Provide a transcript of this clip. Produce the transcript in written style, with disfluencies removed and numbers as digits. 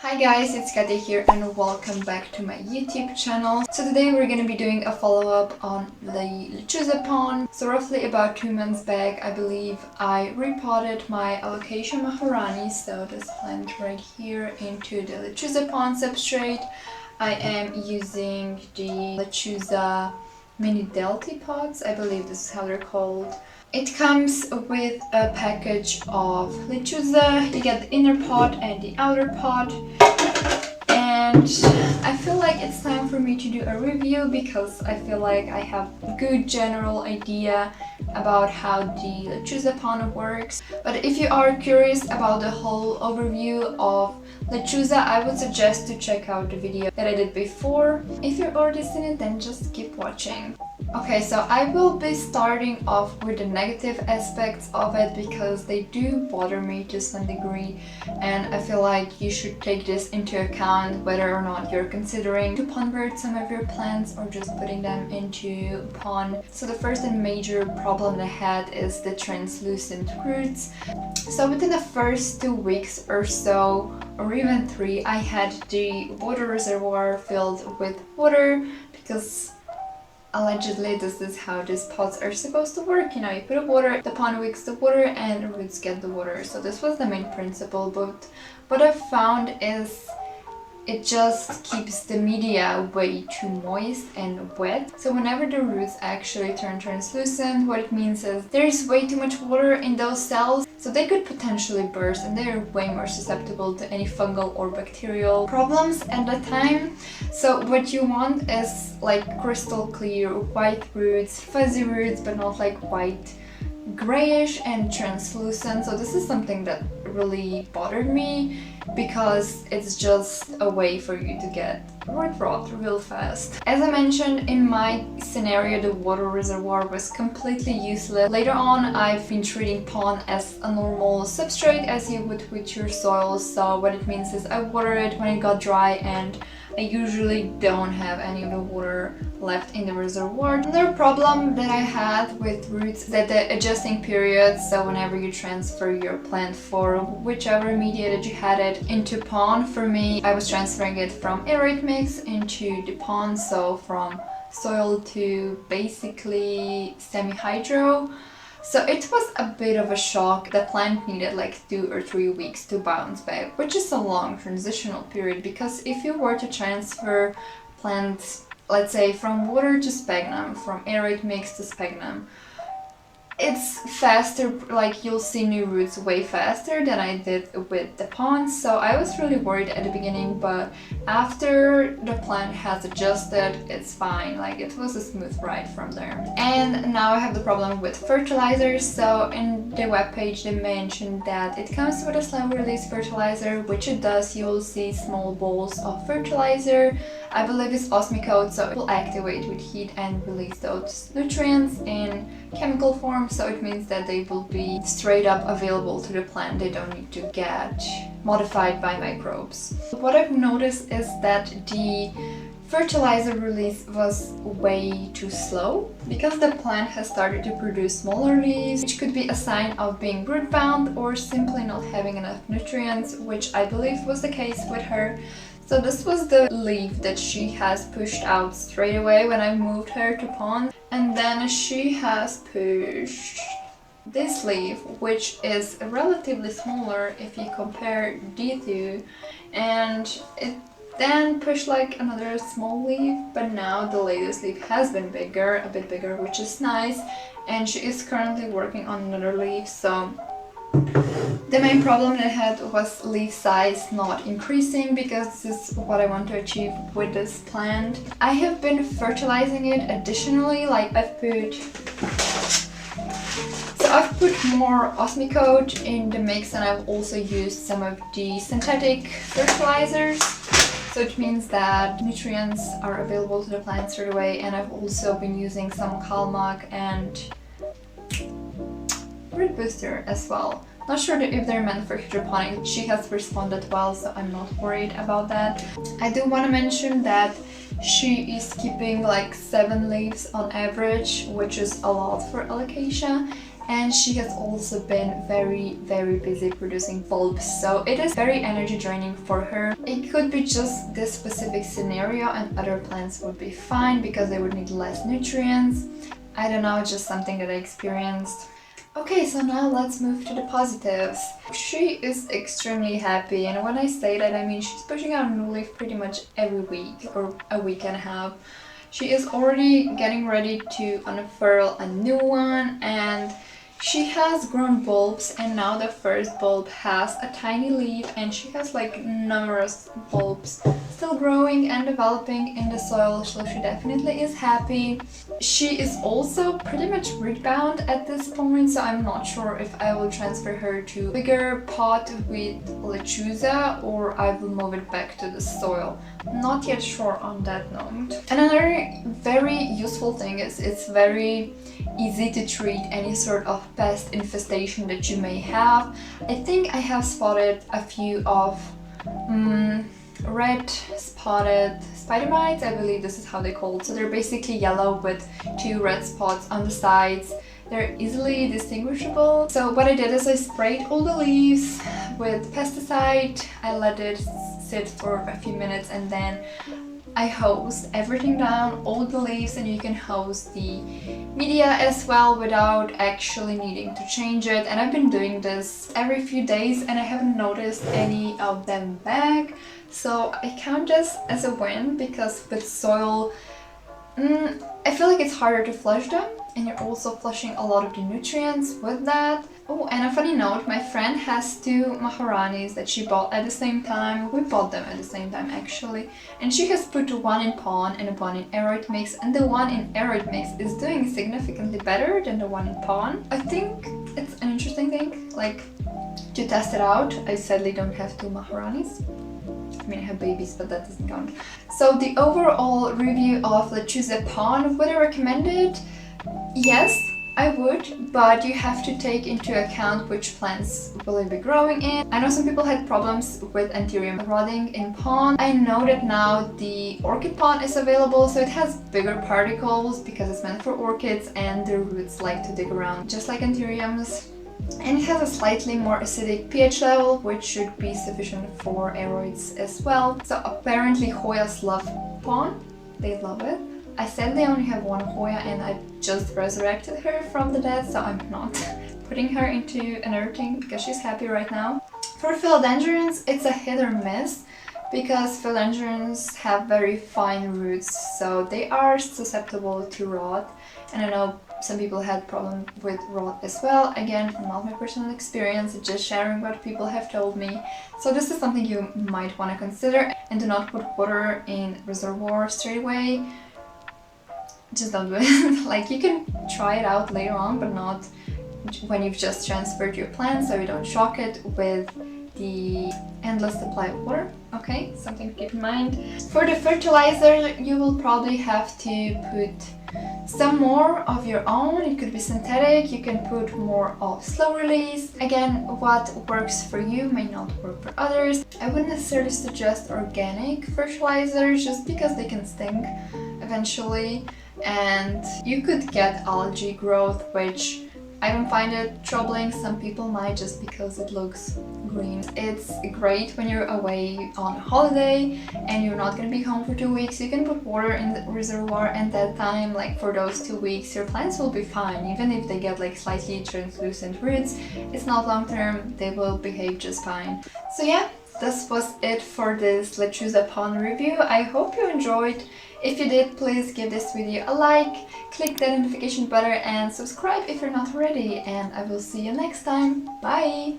Hi guys, it's Katia here and welcome back to my YouTube channel. So today we're gonna be doing a follow-up on the LECHUZA pon. So roughly about 2 months back, I believe, I repotted my Alocasia maharani, so this plant right here, into the LECHUZA pon substrate. I am using the LECHUZA mini delty pots, I believe this is how they're called. It comes with a package of LECHUZA. You get the inner pot and the outer pot. And I feel like it's time for me to do a review because I feel like I have a good general idea about how the LECHUZA pon works. But if you are curious about the whole overview of LECHUZA, I would suggest to check out the video that I did before. If you're already seen it, then just keep watching. Okay, so I will be starting off with the negative aspects of it because they do bother me to some degree, and I feel like you should take this into account whether or not you're considering to convert some of your plants or just putting them into pon. So the first and major problem that I had is the translucent roots. So within the first 2 weeks or so, or even 3, I had the water reservoir filled with water because allegedly this is how these pots are supposed to work. You know, you put the water, the pond wicks the water and the roots get the water. So this was the main principle, but what I found is it just keeps the media way too moist and wet. So whenever the roots actually turn translucent, what it means is there's way too much water in those cells, so they could potentially burst and they're way more susceptible to any fungal or bacterial problems at that time. So what you want is like crystal clear white roots, fuzzy roots, but not like white, grayish and translucent. So this is something that really bothered me because it's just a way for you to get root rot real fast. As I mentioned, in my scenario the water reservoir was completely useless. Later on I've been treating pon as a normal substrate as you would with your soil. So what it means is I water it when it got dry and I usually don't have any of the water left in the reservoir. Another problem that I had with roots is that the adjusting period, so whenever you transfer your plant for whichever media that you had it into pon, for me I was transferring it from aerate mix into the pon, so from soil to basically semi-hydro. So it was a bit of a shock. The plant needed like 2 or 3 weeks to bounce back, which is a long transitional period because if you were to transfer plants, let's say from water to sphagnum, from aerate mix to sphagnum, it's faster, like you'll see new roots way faster than I did with the pon. So I was really worried at the beginning, but after the plant has adjusted, it's fine. Like it was a smooth ride from there. And now I have the problem with fertilizers. So in the webpage they mentioned that it comes with a slow release fertilizer, which it does. You will see small balls of fertilizer. I believe it's osmocote, so it will activate with heat and release those nutrients in chemical form. So it means that they will be straight up available to the plant. They don't need to get modified by microbes. What I've noticed is that the fertilizer release was way too slow because the plant has started to produce smaller leaves, which could be a sign of being root bound or simply not having enough nutrients, which I believe was the case with her. So this was the leaf that she has pushed out straight away when I moved her to pon, and then she has pushed this leaf, which is relatively smaller if you compare the two, and it then pushed like another small leaf, but now the latest leaf has been bigger, a bit bigger, which is nice, and she is currently working on another leaf. So the main problem that I had was leaf size not increasing because this is what I want to achieve with this plant. I have been fertilizing it additionally, like I've put more osmocote in the mix, and I've also used some of the synthetic fertilizers. So it means that nutrients are available to the plant straight away, and I've also been using some Calmac and root booster as well. Not sure if they're meant for hydroponics. She has responded well, so I'm not worried about that. I do want to mention that she is keeping like 7 leaves on average, which is a lot for alocasia. and she has also been very busy producing bulbs, so it is very energy draining for her. It could be just this specific scenario and other plants would be fine because they would need less nutrients. I don't know, just something that I experienced. Okay, so now let's move to the positives. She is extremely happy, and when I say that, I mean she's pushing out a new leaf pretty much every week or a week and a half. She is already getting ready to unfurl a new one, and she has grown bulbs, and now the first bulb has a tiny leaf, and she has like numerous bulbs still growing and developing in the soil, so she definitely is happy. She is also pretty much root bound at this point, so I'm not sure if I will transfer her to a bigger pot with lechuza or I will move it back to the soil. Not yet sure on that note. And another very useful thing is it's very easy to treat any sort of pest infestation that you may have. I think I have spotted a few of red spotted spider mites, I believe this is how they're called. So they're basically yellow with 2 red spots on the sides. They're easily distinguishable. So what I did is I sprayed all the leaves with pesticide. I let it sit for a few minutes and then I hosed everything down, all the leaves, and you can hose the media as well without actually needing to change it. And I've been doing this every few days and I haven't noticed any of them back. So I count this as a win because with soil, I feel like it's harder to flush them and you're also flushing a lot of the nutrients with that. Oh, and a funny note, my friend has 2 maharanis that she bought at the same time. We bought them at the same time actually. And she has put 1 in pon and 1 in aroid mix, and the 1 in aroid mix is doing significantly better than the 1 in pon. I think it's an interesting thing, like, to test it out. I sadly don't have 2 maharanis. I mean, I have babies, but that doesn't count. So the overall review of LECHUZA PON, would I recommend it? Yes, I would, but you have to take into account which plants will it be growing in. I know some people had problems with anthurium rotting in pon. I know that now the orchid pon is available, so it has bigger particles because it's meant for orchids and the roots like to dig around just like anthuriums. And it has a slightly more acidic pH level, which should be sufficient for aroids as well. So apparently Hoyas love pon, they love it. I sadly only have 1 Hoya and I just resurrected her from the dead, so I'm not putting her into another thing because she's happy right now. For philodendrons, it's a hit or miss because philodendrons have very fine roots, so they are susceptible to rot. And I know some people had problems with rot as well. Again, not my personal experience, just sharing what people have told me. So this is something you might want to consider, and do not put water in reservoir straight away. Just don't do it. Like, you can try it out later on, but not when you've just transferred your plant, so you don't shock it with the endless supply of water. Okay, something to keep in mind. For the fertilizer, you will probably have to put some more of your own. It could be synthetic, you can put more of slow release. Again, what works for you may not work for others. I wouldn't necessarily suggest organic fertilizers just because they can stink eventually, and you could get algae growth, which I don't find it troubling. Some people might, just because it looks green. It's great when you're away on a holiday and you're not going to be home for 2 weeks. You can put water in the reservoir, and that time, like for those 2 weeks, your plants will be fine. Even if they get like slightly translucent roots, it's not long term, they will behave just fine. So yeah, this was it for this LECHUZA PON review. I hope you enjoyed. If you did, please give this video a like, click that notification button and subscribe if you're not already, and I will see you next time. Bye!